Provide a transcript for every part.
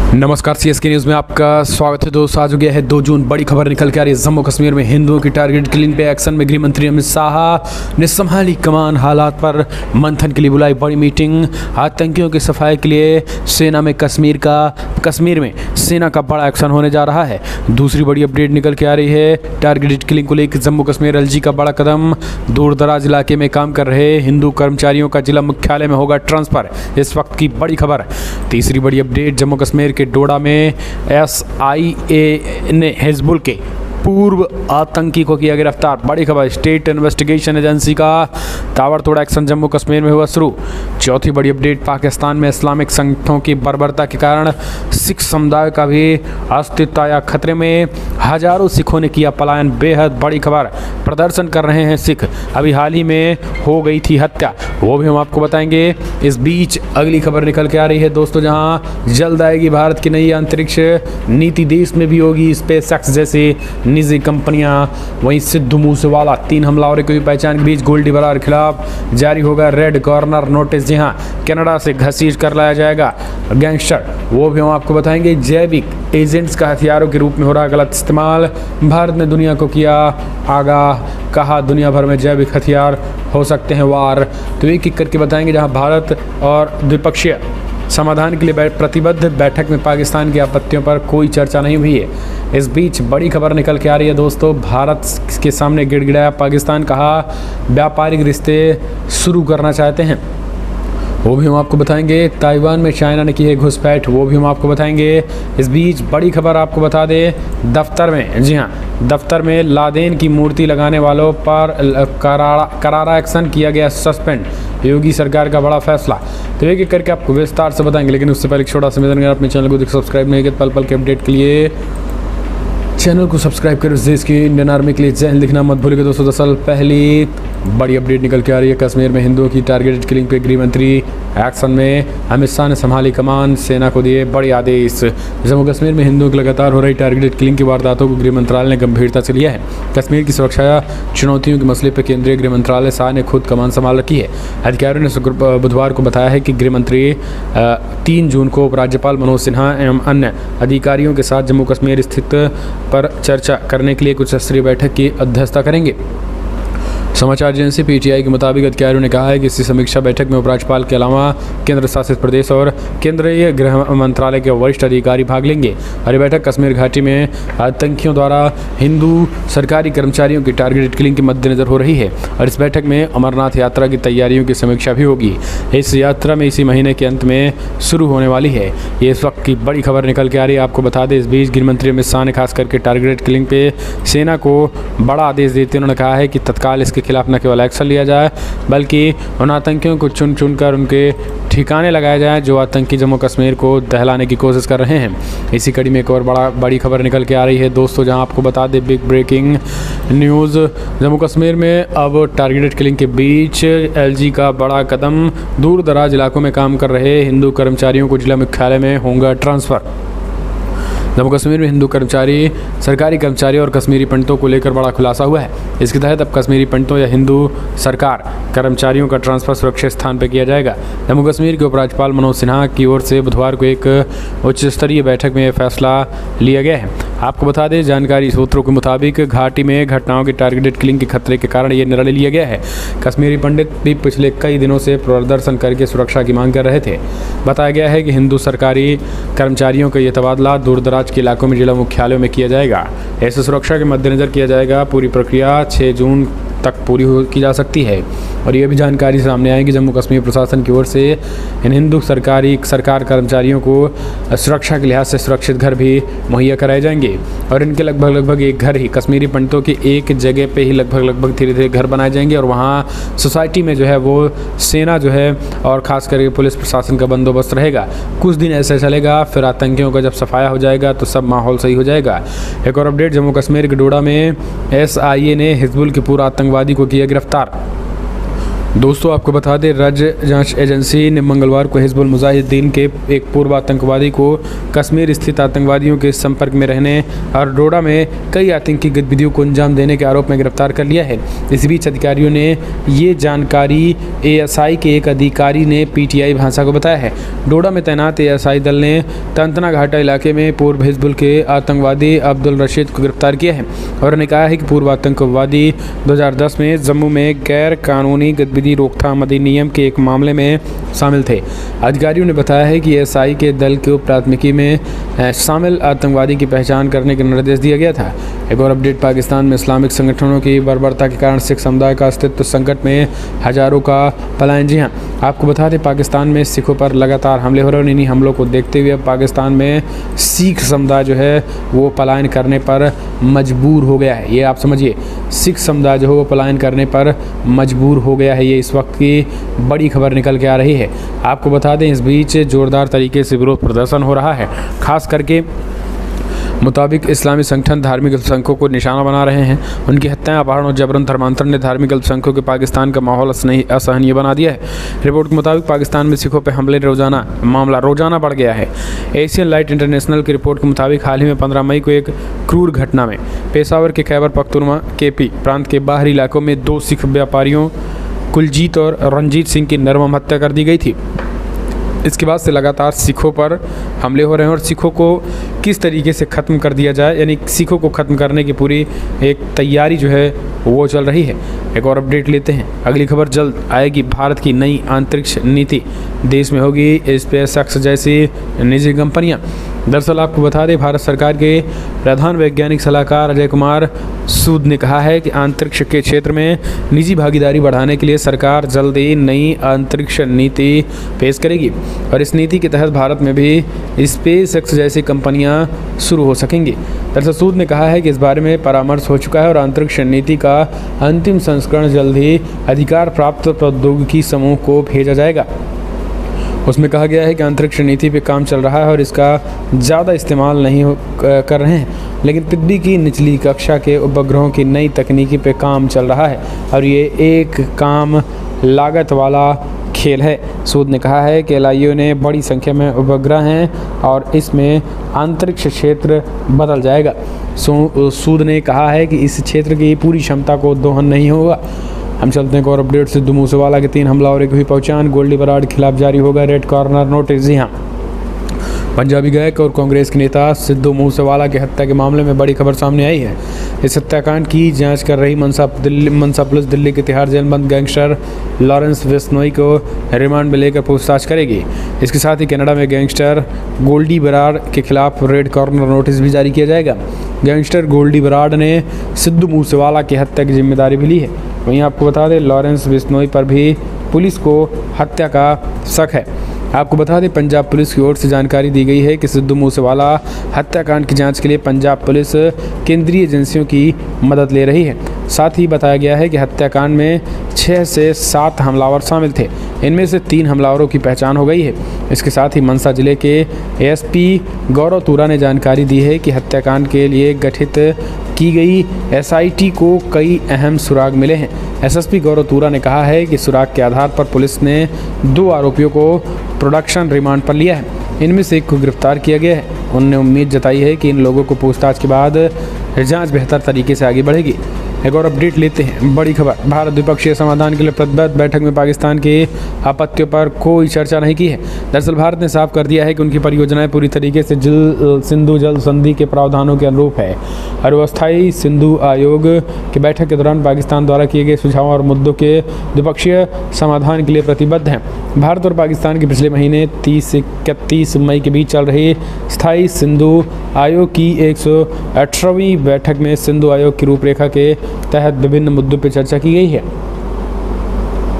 नमस्कार, CSK news में आपका स्वागत है दोस्तों। आज हो गया है 2 जून। बड़ी खबर निकल के आ रही है जम्मू कश्मीर में हिंदुओं की टारगेट किलिंग पे एक्शन में गृह मंत्री अमित शाह ने संभाली कमान। हालात पर मंथन के लिए बुलाई बड़ी मीटिंग। आतंकियों की सफाई के लिए सेना में कश्मीर में सेना का बड़ा एक्शन होने जा रहा है। दूसरी बड़ी अपडेट निकल के आ रही है टारगेटेड किलिंग को लेकर जम्मू कश्मीर एलजी का बड़ा कदम। दूर दराज इलाके में काम कर रहे हिंदू कर्मचारियों का जिला मुख्यालय में होगा ट्रांसफर, इस वक्त की बड़ी खबर। तीसरी बड़ी अपडेट, जम्मू कश्मीर के डोडा में SIA ने हिजबुल के पूर्व आतंकी को किया गिरफ्तार, बड़ी खबर। स्टेट इन्वेस्टिगेशन एजेंसी का ताबड़तोड़ एक्शन जम्मू कश्मीर में हुआ शुरू। चौथी बड़ी अपडेट, पाकिस्तान में इस्लामिक संगठनों की बर्बरता के कारण सिख समुदाय का भी अस्तित्व आया खतरे में। हजारों सिखों ने किया पलायन, बेहद बड़ी खबर। प्रदर्शन कर रहे हैं सिख, अभी हाल ही में हो गई थी हत्या, वो भी हम आपको बताएंगे। इस बीच अगली खबर निकल के आ रही है दोस्तों, जहां जल्द आएगी भारत की नई अंतरिक्ष नीति, देश में भी होगी स्पेसएक्स जैसी निजी कंपनियां। वहीं सिद्धू मूसेवाला 3 हमलावरों की पहचान के बीच गोल्डी बरार खिलाफ जारी होगा रेड कॉर्नर नोटिस, जी हाँ, कनाडा से घसीट कर लाया जाएगा गैंगस्टर, वो भी हम आपको बताएंगे। जैविक एजेंट्स का हथियारों के रूप में हो रहा गलत इस्तेमाल, भारत ने दुनिया को किया आगाह, कहा दुनिया भर में जैविक हथियार हो सकते हैं वार। तो एक एक करके बताएंगे। जहां भारत और द्विपक्षीय समाधान के लिए प्रतिबद्ध, बैठक में पाकिस्तान की आपत्तियों पर कोई चर्चा नहीं हुई है। इस बीच बड़ी खबर निकल के आ रही है दोस्तों, भारत के सामने गिड़गिड़ाया पाकिस्तान, कहा व्यापारिक रिश्ते शुरू करना चाहते हैं, वो भी हम आपको बताएंगे। ताइवान में चाइना ने की है घुसपैठ, वो भी हम आपको बताएंगे। इस बीच बड़ी खबर आपको बता दें, दफ्तर में, जी हाँ, दफ्तर में लादेन की मूर्ति लगाने वालों पर करारा एक्शन किया गया सस्पेंड, योगी सरकार का बड़ा फैसला। तो एक एक करके आपको विस्तार से बताएंगे, लेकिन उससे पहले छोटा सा निवेदन, अगर अपने चैनल को सब्सक्राइब नहीं किया पल पल के अपडेट के लिए चैनल को सब्सक्राइब करो। देश की इंडियन आर्मी के लिए जय हिंद लिखना मत भूलिएगा दोस्तों। दरअसल पहली बड़ी अपडेट निकल के आ रही है, कश्मीर में हिंदुओं की टारगेटेड किलिंग पे गृह मंत्री एक्शन में, अमित शाह ने संभाली कमान, सेना को दिए बड़े आदेश। जम्मू कश्मीर में हिंदुओं की लगातार हो रही टारगेटेड किलिंग की वारदातों को गृह मंत्रालय ने गंभीरता से लिया है। कश्मीर की सुरक्षा चुनौतियों के मसले पर केंद्रीय गृह मंत्रालय शाह ने खुद कमान संभाल रखी है। अधिकारियों ने बुधवार को बताया है कि गृह मंत्री 3 जून को उपराज्यपाल मनोज सिन्हा एवं अन्य अधिकारियों के साथ जम्मू कश्मीर स्थित पर चर्चा करने के लिए कुछ स्तरीय बैठक की अध्यक्षता करेंगे। समाचार एजेंसी PTI के मुताबिक अधिकारियों ने कहा है कि इसी समीक्षा बैठक में उपराज्यपाल के अलावा केंद्र शासित प्रदेश और केंद्रीय गृह मंत्रालय के वरिष्ठ अधिकारी भाग लेंगे। और ये बैठक कश्मीर घाटी में आतंकियों द्वारा हिंदू सरकारी कर्मचारियों की टारगेटेड किलिंग के मद्देनजर हो रही है। और इस बैठक में अमरनाथ यात्रा की तैयारियों की समीक्षा भी होगी। इस यात्रा में इसी महीने के अंत में शुरू होने वाली है। ये इस वक्त की बड़ी खबर निकल के आ रही है, आपको बता दें। इस बीच गृह मंत्री अमित शाह ने खास करके टारगेटेड किलिंग पे सेना को बड़ा आदेश देते उन्होंने कहा है कि तत्काल इसके खिलाफ न केवल एक्शन लिया जाए, बल्कि उन आतंकियों को चुन कर उनके ठिकाने लगाया जाए जो आतंकी जम्मू कश्मीर को दहलाने की कोशिश कर रहे हैं। इसी कड़ी में एक और बड़ी खबर निकल के आ रही है दोस्तों, जहां आपको बता दें big breaking news, Jammu Kashmir में अब टारगेटेड किलिंग के बीच LG का बड़ा कदम। दूर दराज इलाकों में काम कर रहे हिंदू कर्मचारियों को जिला मुख्यालय में होगा ट्रांसफ़र। जम्मू कश्मीर में हिंदू कर्मचारी, सरकारी कर्मचारी और कश्मीरी पंडितों को लेकर बड़ा खुलासा हुआ है। इसके तहत अब कश्मीरी पंडितों या हिंदू सरकार कर्मचारियों का ट्रांसफ़र सुरक्षित स्थान पर किया जाएगा। जम्मू कश्मीर के उपराज्यपाल मनोज सिन्हा की ओर से बुधवार को एक उच्च स्तरीय बैठक में यह फैसला लिया गया है। आपको बता दें, जानकारी सूत्रों के मुताबिक घाटी में घटनाओं की टारगेटेड किलिंग के खतरे के कारण ये निर्णय लिया गया है। कश्मीरी पंडित भी पिछले कई दिनों से प्रदर्शन करके सुरक्षा की मांग कर रहे थे। बताया गया है कि हिंदू सरकारी कर्मचारियों का ये तबादला दूर दराज के इलाकों में जिला मुख्यालयों में किया जाएगा। ऐसे सुरक्षा के मद्देनजर किया जाएगा। पूरी प्रक्रिया 6 जून तक पूरी की जा सकती है। और ये भी जानकारी सामने आई कि जम्मू कश्मीर प्रशासन की ओर से इन हिंदू सरकार कर्मचारियों को सुरक्षा के लिहाज से सुरक्षित घर भी मुहैया कराए जाएंगे। और इनके लगभग एक घर ही, कश्मीरी पंडितों के एक जगह पे ही लगभग धीरे धीरे घर बनाए जाएंगे। और वहाँ सोसाइटी में जो है वो सेना जो है और ख़ास करके पुलिस प्रशासन का बंदोबस्त रहेगा। कुछ दिन ऐसे चलेगा, फिर आतंकियों का जब सफाया हो जाएगा तो सब माहौल सही हो जाएगा। एक और अपडेट, जम्मू कश्मीर के डोडा में SIA ने हिजबुल के पूर्व आतंकवादी को किया गिरफ्तार। दोस्तों आपको बता दें, राज्य जांच एजेंसी ने मंगलवार को हिजबुल मुजाहिदीन के एक पूर्व आतंकवादी को कश्मीर स्थित आतंकवादियों के संपर्क में रहने और डोडा में कई आतंकी गतिविधियों को अंजाम देने के आरोप में गिरफ्तार कर लिया है। इस बीच अधिकारियों ने ये जानकारी एएसआई के एक अधिकारी ने पीटीआई भाषा को बताया है। डोडा में तैनात एएसआई दल ने तंतना घाटा इलाके में पूर्व हिजबुल के आतंकवादी अब्दुल रशीद को गिरफ्तार किया है और उन्होंने कहा है कि पूर्व आतंकवादी 2010 में जम्मू में गैर कानूनी गतिविधि रोकथाम अधिनियम के एक मामले में शामिल थे। अधिकारियों ने बताया है कि एएसआई के दल को प्राथमिकी में शामिल आतंकवादी की पहचान करने का निर्देश दिया गया था। एक और अपडेट, पाकिस्तान में इस्लामिक संगठनों की बर्बरता के कारण सिख समुदाय का अस्तित्व संकट में, हजारों का पलायन। जी हाँ, आपको बता दें, पाकिस्तान में सिखों पर लगातार हमले हो रहे हैं। इन्हीं हमलों को देखते हुए अब पाकिस्तान में सिख समुदाय जो है वो पलायन करने पर मजबूर हो गया है। ये आप समझिए, सिख समुदाय जो है वो पलायन करने पर मजबूर हो गया है। ये इस वक्त की बड़ी खबर निकल के आ रही है। आपको बता दें, इस बीच जोरदार तरीके से विरोध प्रदर्शन हो रहा है। खास करके मुताबिक इस्लामी संगठन धार्मिक अल्पसंख्यकों को निशाना बना रहे हैं। उनकी हत्याएं, अपहरण और जबरन धर्मांतरण ने धार्मिक अल्पसंख्यकों के पाकिस्तान का माहौल असहनीय बना दिया है। रिपोर्ट के मुताबिक पाकिस्तान में सिखों पर हमले मामला रोजाना बढ़ गया है। एशियन लाइट इंटरनेशनल की रिपोर्ट के मुताबिक हाल ही में 15 मई को एक क्रूर घटना में पेशावर के खैबर पख्तूनख्वा केपी प्रांत के बाहरी इलाकों में 2 सिख व्यापारियों कुलजीत और रंजीत सिंह की निर्मम हत्या कर दी गई थी। इसके बाद से लगातार सिखों पर हमले हो रहे हैं और सिखों को किस तरीके से ख़त्म कर दिया जाए, यानी सिखों को ख़त्म करने की पूरी एक तैयारी जो है वो चल रही है। एक और अपडेट लेते हैं। अगली खबर, जल्द आएगी भारत की नई अंतरिक्ष नीति, देश में होगी स्पेसएक्स जैसी निजी कंपनियां। दरअसल आपको बता दें, भारत सरकार के प्रधान वैज्ञानिक सलाहकार अजय कुमार सूद ने कहा है कि अंतरिक्ष के क्षेत्र में निजी भागीदारी बढ़ाने के लिए सरकार जल्द ही नई अंतरिक्ष नीति पेश करेगी और इस नीति के तहत भारत में भी स्पेसएक्स जैसी कंपनियां शुरू हो सकेंगी। दरअसल सूद ने कहा है कि इस बारे में परामर्श हो चुका है और अंतरिक्ष नीति का अंतिम संस्करण जल्द ही अधिकार प्राप्त प्रौद्योगिकी समूह को भेजा जाएगा। उसमें कहा गया है कि अंतरिक्ष नीति पे काम चल रहा है और इसका ज़्यादा इस्तेमाल नहीं कर रहे हैं, लेकिन पृथ्वी की निचली कक्षा के उपग्रहों की नई तकनीकी पे काम चल रहा है और ये एक काम लागत वाला खेल है। सूद ने कहा है कि एलआईओ ने बड़ी संख्या में उपग्रह हैं और इसमें अंतरिक्ष क्षेत्र बदल जाएगा। सूद ने कहा है कि इस क्षेत्र की पूरी क्षमता को दोहन नहीं होगा। हम चलते हैं और अपडेट, सिद्धू मूसेवाला के 3 हमलावरों की हुई पहचान, गोल्डी बराड़ के खिलाफ जारी होगा रेड कॉर्नर नोटिस। जी हाँ, पंजाबी गायक और कांग्रेस के नेता सिद्धू मूसेवाला की हत्या के मामले में बड़ी खबर सामने आई है। इस हत्याकांड की जांच कर रही मनसा पुलिस दिल्ली के तिहाड़ जेल बंद गैंगस्टर लॉरेंस बिश्नोई को रिमांड में लेकर पूछताछ करेगी। इसके साथ ही कनाडा में गैंगस्टर गोल्डी बराड़ के खिलाफ रेड कॉर्नर नोटिस भी जारी किया जाएगा। गैंगस्टर गोल्डी बराड़ ने सिद्धू मूसेवाला की हत्या की जिम्मेदारी भी ली है। वहीं आपको बता दें, लॉरेंस बिश्नोई पर भी पुलिस को हत्या का शक है। आपको बता दें, पंजाब पुलिस की ओर से जानकारी दी गई है कि सिद्धू मूसेवाला हत्याकांड की जांच के लिए पंजाब पुलिस केंद्रीय एजेंसियों की मदद ले रही है। साथ ही बताया गया है कि हत्याकांड में 6 से 7 हमलावर शामिल थे। इनमें से 3 हमलावरों की पहचान हो गई है। इसके साथ ही मनसा जिले के एएसपी गौरव तूरा ने जानकारी दी है कि हत्याकांड के लिए गठित की गई एसआईटी को कई अहम सुराग मिले हैं। एसएसपी गौरव तूरा ने कहा है कि सुराग के आधार पर पुलिस ने 2 आरोपियों को प्रोडक्शन रिमांड पर लिया है। इनमें से एक को गिरफ्तार किया गया है। उन्होंने उम्मीद जताई है कि इन लोगों को पूछताछ के बाद जांच बेहतर तरीके से आगे बढ़ेगी। एक और अपडेट लेते हैं। बड़ी खबर, भारत द्विपक्षीय समाधान के लिए प्रतिबद्ध, बैठक में पाकिस्तान की आपत्तियों पर कोई चर्चा नहीं की है। दरअसल भारत ने साफ कर दिया है कि उनकी परियोजनाएं पूरी तरीके से सिंधु जल संधि के प्रावधानों के अनुरूप है और अस्थायी सिंधु आयोग की बैठक के दौरान पाकिस्तान द्वारा किए गए सुझावों और मुद्दों के द्विपक्षीय समाधान के लिए प्रतिबद्ध हैं। भारत और पाकिस्तान के पिछले महीने 30 से 31 मई के बीच चल रही स्थायी सिंधु आयोग की 118वीं बैठक में सिंधु आयोग की रूपरेखा के तहत विभिन्न मुद्दों पर चर्चा की गई है।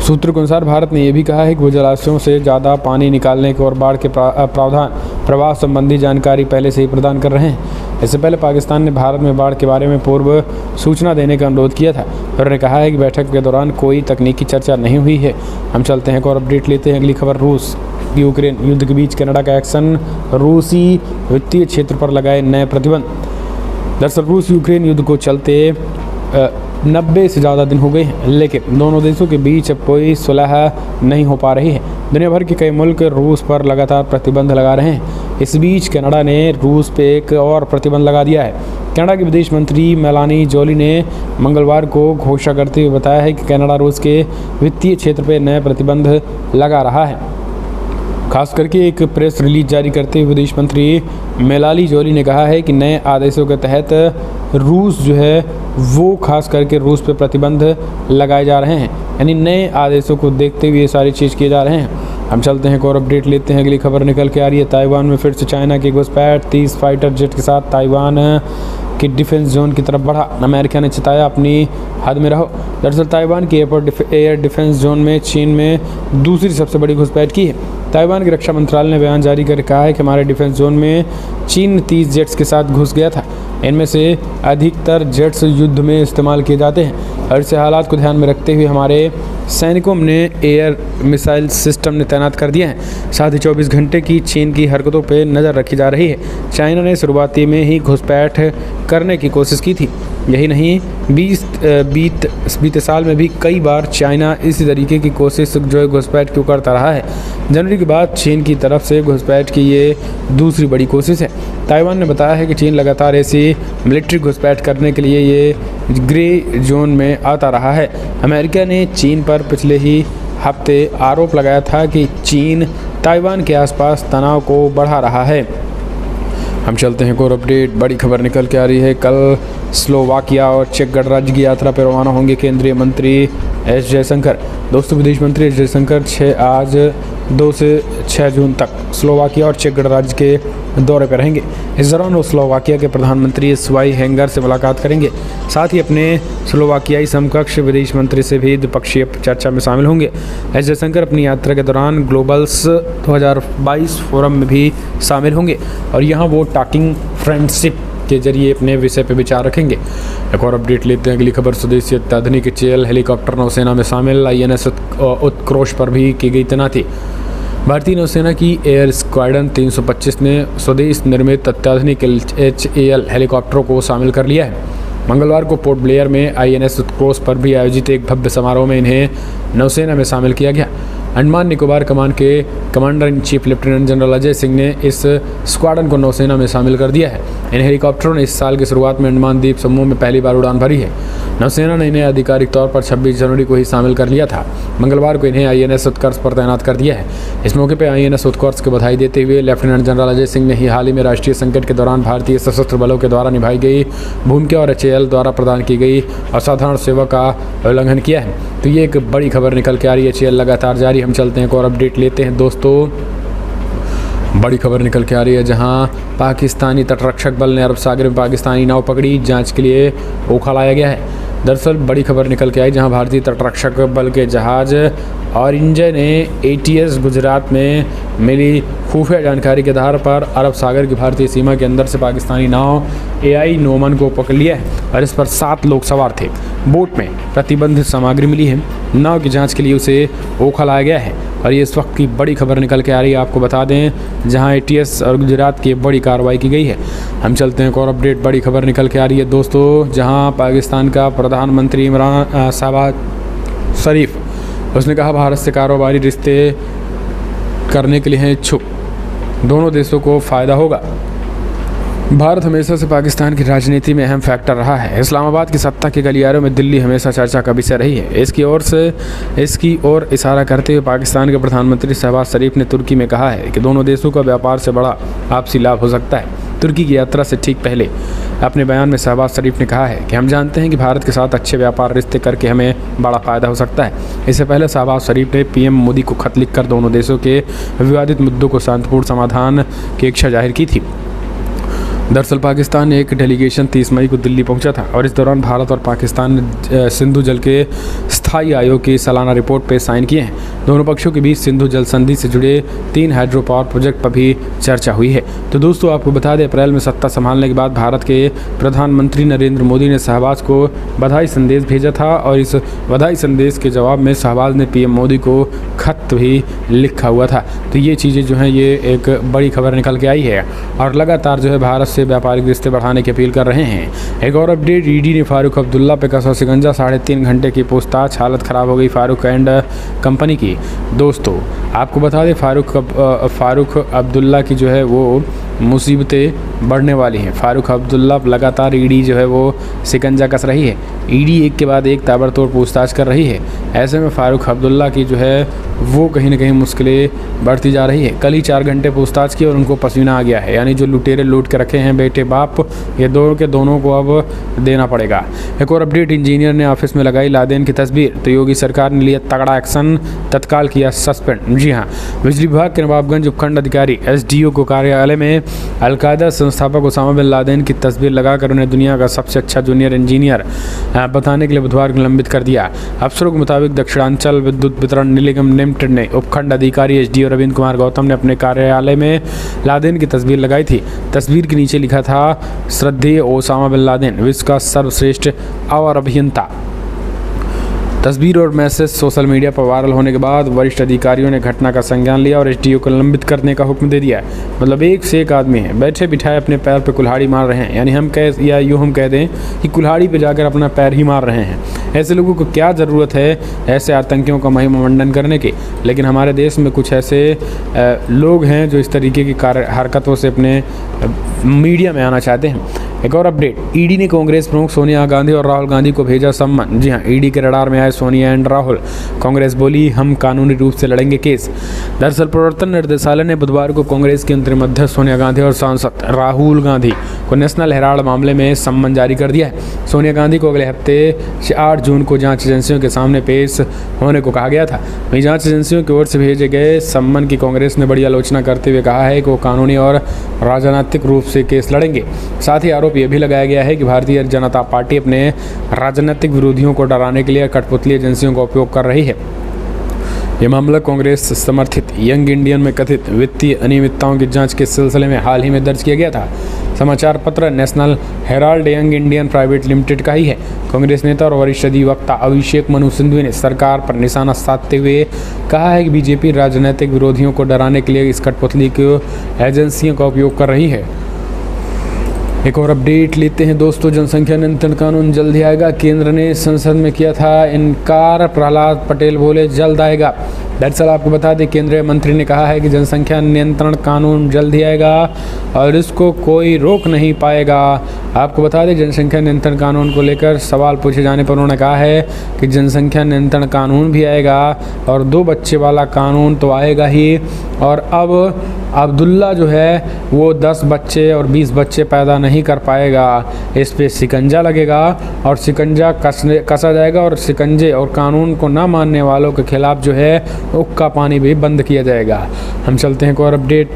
सूत्रों के अनुसार भारत ने यह भी कहा है कि वो जलाशयों से ज़्यादा पानी निकालने के और बाढ़ के प्रवाह संबंधी जानकारी पहले से ही प्रदान कर रहे हैं। इससे पहले पाकिस्तान ने भारत में बाढ़ के बारे में पूर्व सूचना देने का अनुरोध किया था। उन्होंने कहा है कि बैठक के दौरान कोई तकनीकी चर्चा नहीं हुई है। हम चलते हैं और अपडेट लेते हैं। अगली खबर, रूस यूक्रेन युद्ध के बीच कनाडा का एक्शन, रूसी वित्तीय क्षेत्र पर लगाए नए प्रतिबंध। दरअसल रूस यूक्रेन युद्ध को चलते 90 से ज़्यादा दिन हो गए हैं, लेकिन दोनों देशों के बीच अब कोई सुलह नहीं हो पा रही है। दुनिया भर के कई मुल्क रूस पर लगातार प्रतिबंध लगा रहे हैं। इस बीच कनाडा ने रूस पे एक और प्रतिबंध लगा दिया है। कनाडा की विदेश मंत्री मेलानी जोली ने मंगलवार को घोषणा करते हुए बताया है कि कनाडा रूस के वित्तीय क्षेत्र पर नए प्रतिबंध लगा रहा है। खास करके एक प्रेस रिलीज जारी करते हुए विदेश मंत्री मेलानी जोली ने कहा है कि नए आदेशों के तहत रूस जो है वो खास करके रूस पे प्रतिबंध लगाए जा रहे हैं, यानी नए आदेशों को देखते हुए ये सारी चीज़ किए जा रहे हैं। हम चलते हैं एक और अपडेट लेते हैं। अगली खबर निकल के आ रही है, ताइवान में फिर से चाइना की घुसपैठ। 30 फाइटर जेट के साथ ताइवान कि डिफेंस जोन की तरफ बढ़ा। अमेरिका ने चिताया अपनी हद में रहो। दरअसल ताइवान के एयर डिफेंस जोन में चीन में दूसरी सबसे बड़ी घुसपैठ की है। ताइवान के रक्षा मंत्रालय ने बयान जारी कर कहा है कि हमारे डिफेंस जोन में चीन 30 जेट्स के साथ घुस गया था। इनमें से अधिकतर जेट्स युद्ध में इस्तेमाल किए जाते हैं और ऐसे हालात को ध्यान में रखते हुए हमारे सैनिकों ने एयर मिसाइल सिस्टम ने तैनात कर दिए हैं। साथ ही 24 घंटे की चीन की हरकतों पर नज़र रखी जा रही है। चाइना ने शुरुआती में ही घुसपैठ करने की कोशिश की थी। यही नहीं, बीते साल में भी कई बार चाइना इसी तरीके की कोशिश जो है घुसपैठ क्यों करता रहा है। जनवरी के बाद चीन की तरफ से घुसपैठ की ये दूसरी बड़ी कोशिश है। ताइवान ने बताया है कि चीन लगातार ऐसी मिलिट्री घुसपैठ करने के लिए ये ग्रे जोन में आता रहा है। अमेरिका ने चीन पर पिछले ही हफ्ते आरोप लगाया था कि चीन ताइवान के आसपास तनाव को बढ़ा रहा है। हम चलते हैं एक और अपडेट। बड़ी खबर निकल के आ रही है, कल स्लोवाकिया और चेक गणराज्य की यात्रा पर रवाना होंगे केंद्रीय मंत्री एस जयशंकर। दोस्तों, विदेश मंत्री एस जयशंकर आज 2 से 6 जून तक स्लोवाकिया और चेक गणराज्य के दौरे पर रहेंगे। इस दौरान वो स्लोवाकिया के प्रधानमंत्री स्वाई हेंगर से मुलाकात करेंगे। साथ ही अपने स्लोवाकियाई समकक्ष विदेश मंत्री से भी द्विपक्षीय चर्चा में शामिल होंगे। एस जयशंकर अपनी यात्रा के दौरान ग्लोबल्स 2022 फोरम में भी शामिल होंगे और यहाँ वो टॉकिंग फ्रेंडशिप के जरिए अपने विषय पर विचार रखेंगे। एक और अपडेट लेते हैं। अगली खबर, स्वदेशी अत्याधुनिक एचएएल हेलीकॉप्टर नौसेना में शामिल। आईएनएस उत्कृष्ट पर भी की गई तैनाती। भारतीय नौसेना की एयर स्क्वाड्रन 325 ने स्वदेश निर्मित अत्याधुनिक एचएएल हेलीकॉप्टरों को शामिल कर लिया है। मंगलवार को पोर्ट ब्लेयर में आईएनएस उत्कृष्ट पर भी आयोजित एक भव्य समारोह में इन्हें नौसेना में शामिल किया गया। अंडमान निकोबार कमान के commander in chief lieutenant general Ajay Singh ने इस स्क्वाड्रन को नौसेना में शामिल कर दिया है। इन हेलीकॉप्टरों ने इस साल की शुरुआत में अंडमान द्वीप समूह में पहली बार उड़ान भरी है। नौसेना ने इन्हें आधिकारिक तौर पर 26 जनवरी को ही शामिल कर लिया था। मंगलवार को इन्हें आईएनएस उत्कर्ष पर तैनात कर दिया है। इस मौके पर आईएनएस उत्कर्ष को बधाई देते हुए लेफ्टिनेंट जनरल अजय सिंह ने ही हाल ही में राष्ट्रीय संकट के दौरान भारतीय सशस्त्र बलों के द्वारा निभाई गई भूमिका और एचएएल द्वारा प्रदान की गई असाधारण सेवा का उल्लंघन किया है। तो ये एक बड़ी खबर निकल के आ रही है। एचएएल लगातार जारी। हम चलते हैं और अपडेट लेते हैं। दोस्तों, बड़ी खबर निकल के आ रही है, जहां पाकिस्तानी तटरक्षक बल ने अरब सागर में पाकिस्तानी नाव पकड़ी। जांच के लिए ओखा लाया गया है। दरअसल बड़ी खबर निकल के आई, जहां भारतीय तटरक्षक बल के जहाज ऑरेंज ने एटीएस गुजरात में मिली खुफिया जानकारी के आधार पर अरब सागर की भारतीय सीमा के अंदर से पाकिस्तानी नाव एआई नोमन को पकड़ लिया है और इस पर 7 लोग सवार थे। बोट में प्रतिबंधित सामग्री मिली है। नाव की जांच के लिए उसे ओखा लाया गया है और ये इस वक्त की बड़ी खबर निकल के आ रही है। आपको बता दें, जहां एटीएस और गुजरात की बड़ी कार्रवाई की गई है। हम चलते हैं एक और अपडेट। बड़ी खबर निकल के आ रही है दोस्तों, जहां पाकिस्तान का प्रधानमंत्री इमरान शहबाज शरीफ, उसने कहा भारत से कारोबारी रिश्ते करने के लिए हैं इच्छुक, दोनों देशों को फ़ायदा होगा। भारत हमेशा से पाकिस्तान की राजनीति में अहम फैक्टर रहा है। इस्लामाबाद की सत्ता के गलियारों में दिल्ली हमेशा चर्चा का विषय रही है। इसकी ओर इशारा करते हुए पाकिस्तान के प्रधानमंत्री शहबाज शरीफ ने तुर्की में कहा है कि दोनों देशों का व्यापार से बड़ा आपसी लाभ हो सकता है। तुर्की की यात्रा से ठीक पहले अपने बयान में शहबाज शरीफ ने कहा है कि हम जानते हैं कि भारत के साथ अच्छे व्यापार रिश्ते करके हमें बड़ा फ़ायदा हो सकता है। इससे पहले शहबाज शरीफ ने पीएम मोदी को खत लिखकर दोनों देशों के विवादित मुद्दों को शांतिपूर्ण समाधान की इच्छा जाहिर की थी। दरअसल पाकिस्तान एक डेलीगेशन 30 मई को दिल्ली पहुंचा था और इस दौरान भारत और पाकिस्तान ने सिंधु जल के स्थायी आयोग की सालाना रिपोर्ट पर साइन किए हैं। दोनों पक्षों के बीच सिंधु जल संधि से जुड़े 3 हाइड्रो पावर प्रोजेक्ट पर भी चर्चा हुई है। तो दोस्तों, आपको बता दें, अप्रैल में सत्ता संभालने के बाद भारत के प्रधानमंत्री नरेंद्र मोदी ने शहबाज को बधाई संदेश भेजा था और इस बधाई संदेश के जवाब में शहबाज ने पीएम मोदी को खत भी लिखा हुआ था। तो ये चीज़ें जो हैं, ये एक बड़ी खबर निकल के आई है और लगातार जो है भारत से व्यापारिक रिश्ते बढ़ाने की अपील कर रहे हैं। एक और अपडेट, ईडी ने फारूक अब्दुल्ला पे कसा शिकंजा, 3.5 घंटे की पूछताछ, हालत ख़राब हो गई फारूक एंड कंपनी की। दोस्तों आपको बता दें फारूक अब्दुल्ला की जो है वो मुसीबतें बढ़ने वाली हैं। फारूक अब्दुल्ला लगातार ईडी जो है वो शिकंजा कस रही है। ईडी एक के बाद एक ताबड़तोड़ पूछताछ कर रही है। ऐसे में फारूक अब्दुल्ला की जो है वो कहीं ना कहीं मुश्किलें बढ़ती जा रही है। कल ही 4 घंटे पूछताछ की और उनको पसीना आ गया है, यानी जो लुटेरे लूट के रखे हैं बेटे बाप, ये दोनों के दोनों को अब देना पड़ेगा। एक और अपडेट, इंजीनियर ने ऑफिस में लगाई लादेन की तस्वीर, तो योगी सरकार ने लिया तगड़ा एक्शन, तत्काल किया सस्पेंड। जी हाँ, बिजली विभाग के नवाबगंज उपखंड अधिकारी एसडीओ को कार्यालय में अलकायदा संस्थापक उसामा बिन लादेन की तस्वीर लगाकर उन्हें दुनिया का सबसे अच्छा जूनियर इंजीनियर बताने के लिए बुधवार को निलंबित कर दिया। अफसरों के मुताबिक दक्षिणांचल विद्युत वितरण निगम लिमिटेड ने उपखंड अधिकारी एसडीओ रविंद्र कुमार गौतम ने अपने कार्यालय में लादेन की तस्वीर लगाई थी। तस्वीर के नीचे लिखा था, श्रद्धेय ओसामा बिन लादेन, विश्व का सर्वश्रेष्ठ अवर अभियंता। तस्वीर और मैसेज सोशल मीडिया पर वायरल होने के बाद वरिष्ठ अधिकारियों ने घटना का संज्ञान लिया और एसडीओ को निलंबित करने का हुक्म दे दिया। मतलब एक से एक आदमी है, बैठे बिठाए अपने पैर पे कुल्हाड़ी मार रहे हैं, यानी हम कह दें कि कुल्हाड़ी पे जाकर अपना पैर ही मार रहे हैं। ऐसे लोगों को क्या ज़रूरत है ऐसे आतंकियों का महिमा मंडन करने की। लेकिन हमारे देश में कुछ ऐसे लोग हैं जो इस तरीके की हरकतों से अपने मीडिया में आना चाहते हैं। एक और अपडेट, ईडी ने कांग्रेस प्रमुख सोनिया गांधी और राहुल गांधी को भेजा सम्मन। जी हां, ईडी के रडार में आए सोनिया एंड राहुल। कांग्रेस बोली, हम कानूनी रूप से लड़ेंगे केस। दरअसल प्रवर्तन निर्देशालय ने बुधवार को कांग्रेस की अंतरिम अध्यक्ष सोनिया गांधी और सांसद राहुल गांधी को नेशनल हेराल्ड मामले में सम्मन जारी कर दिया है। सोनिया गांधी को अगले हफ्ते 8 जून को जांच एजेंसियों के सामने पेश होने को कहा गया था। वहीं जांच एजेंसियों की ओर से भेजे गए सम्मन की कांग्रेस ने बड़ी आलोचना करते हुए कहा है कि वो कानूनी और राजनीतिक रूप से केस लड़ेंगे। साथ ही आरोप यह भी लगाया गया है कि भारतीय जनता पार्टी अपने राजनीतिक विरोधियों को डराने के लिए कठपुतली एजेंसियों का उपयोग कर रही है। यह मामला कांग्रेस समर्थित यंग इंडियन में कथित वित्तीय अनियमितताओं की जांच के सिलसिले में हाल ही में दर्ज किया गया था। समाचार पत्र national Herald young Indian private limited का ही है। कांग्रेस नेता और वरिष्ठ अधिवक्ता अभिषेक मनु सिंघवी ने सरकार पर निशाना साधते हुए कहा है कि बीजेपी राजनीतिक विरोधियों को डराने के लिए इस कठपुतली को एजेंसियों का उपयोग कर रही है। एक और अपडेट लेते हैं दोस्तों, जनसंख्या नियंत्रण कानून जल्द ही आएगा। केंद्र ने संसद में किया था इनकार, प्रहलाद पटेल बोले जल्द आएगा। दरअसल आपको बता दें, केंद्रीय मंत्री ने कहा है कि जनसंख्या नियंत्रण कानून जल्द ही आएगा और इसको कोई रोक नहीं पाएगा। आपको बता दें, जनसंख्या नियंत्रण कानून को लेकर सवाल पूछे जाने पर उन्होंने कहा है कि जनसंख्या नियंत्रण कानून भी आएगा और 2 बच्चे वाला कानून तो आएगा ही। और अब अब्दुल्ला जो है वो 10 बच्चे और 20 बच्चे पैदा नहीं कर पाएगा। इस पे शिकंजा लगेगा और शिकंजा कसा जाएगा और शिकंजे और कानून को ना मानने वालों के खिलाफ जो है उक्का पानी भी बंद किया जाएगा। हम चलते हैं एक और अपडेट।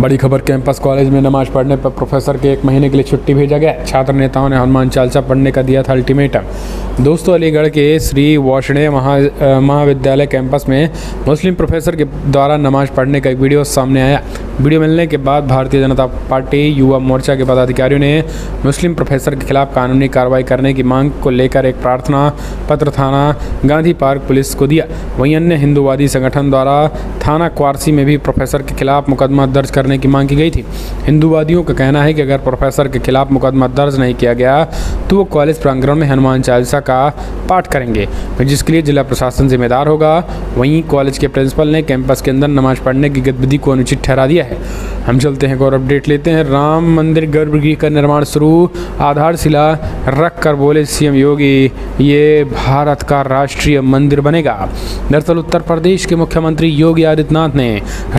बड़ी खबर, कैंपस कॉलेज में नमाज पढ़ने पर प्रोफेसर के 1 महीने के लिए छुट्टी भेजा गया। छात्र नेताओं ने हनुमान चालीसा पढ़ने का दिया था अल्टीमेटम। दोस्तों अलीगढ़ के श्री वार्ष्णेय महाविद्यालय कैंपस में मुस्लिम प्रोफेसर के द्वारा नमाज पढ़ने का एक वीडियो सामने आया। वीडियो मिलने के बाद भारतीय जनता पार्टी युवा मोर्चा के पदाधिकारियों ने मुस्लिम प्रोफेसर के खिलाफ कानूनी कार्रवाई करने की मांग को लेकर एक प्रार्थना पत्र थाना गांधी पार्क पुलिस को दिया। वहीं अन्य हिंदूवादी संगठन द्वारा थाना क्वारसी में भी प्रोफेसर के खिलाफ मुकदमा दर्ज करने की मांग की गई थी। हिंदूवादियों का कहना है कि अगर प्रोफेसर के खिलाफ मुकदमा दर्ज नहीं किया गया तो वो कॉलेज प्रांगण में हनुमान चालीसा का पाठ करेंगे, जिसके लिए जिला प्रशासन जिम्मेदार होगा। वहीं कॉलेज के प्रिंसिपल ने कैंपस के अंदर नमाज पढ़ने की गतिविधि को अनुचित ठहरा दिया है। हम चलते हैं और अपडेट लेते हैं। राम मंदिर गर्भगृह का निर्माण शुरू, आधारशिला रख कर बोले सीएम योगी, ये भारत का राष्ट्रीय मंदिर बनेगा। दरअसल उत्तर प्रदेश के मुख्यमंत्री योगी आदित्यनाथ ने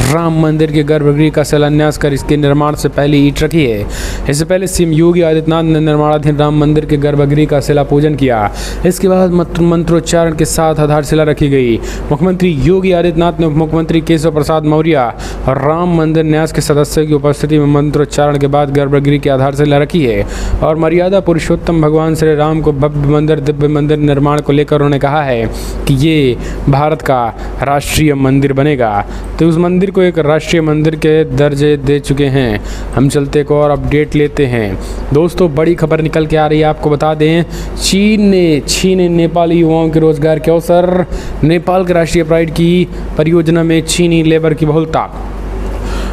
राम मंदिर के गर्भगृह का शिलान्यास कर इसके निर्माण से पहले ईंट रखी है। इससे पहले सीएम योगी आदित्यनाथ ने निर्माणाधीन राम मंदिर के गर्भगृह का शिला पूजन किया। इसके बाद मंत्रोच्चारण के साथ आधारशिला रखी गई। मुख्यमंत्री योगी आदित्यनाथ ने उप मुख्यमंत्री केशव प्रसाद मौर्य और राम मंदिर न्यास के सदस्यों की उपस्थिति में मंत्रोच्चारण के बाद गर्भगृह की आधारशिला रखी है और मर्यादा पुरुषोत्तम भगवान श्री राम को भव्य मंदिर दिव्य मंदिर निर्माण को लेकर उन्होंने कहा है कि ये भारत का राष्ट्रीय मंदिर बनेगा। तो उस मंदिर को एक राष्ट्रीय मंदिर के दर्जे दे चुके हैं। हम चलते एक और अपडेट लेते हैं दोस्तों। बड़ी खबर निकल के आ रही है, आपको बता दें, चीन ने छीने नेपाली युवाओं के रोजगार के अवसर। नेपाल के राष्ट्रीय प्राइड की परियोजना में चीनी लेबर की बहुलता।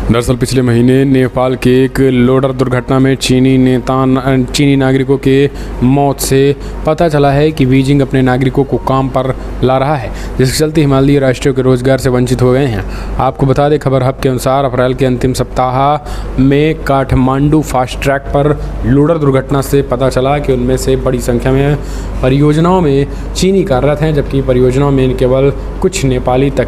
दरअसल पिछले महीने नेपाल के एक लोडर दुर्घटना में चीनी नागरिकों के मौत से पता चला है कि बीजिंग अपने नागरिकों को काम पर ला रहा है, जिसके चलते हिमालयी राष्ट्रों के रोजगार से वंचित हो गए हैं। आपको बता दें, खबर हब के अनुसार अप्रैल के अंतिम सप्ताह में काठमांडू फास्ट ट्रैक पर लोडर दुर्घटना से पता चला कि उनमें से बड़ी संख्या में परियोजनाओं में चीनी कार्यरत हैं, जबकि परियोजनाओं में केवल कुछ नेपाली तकनीक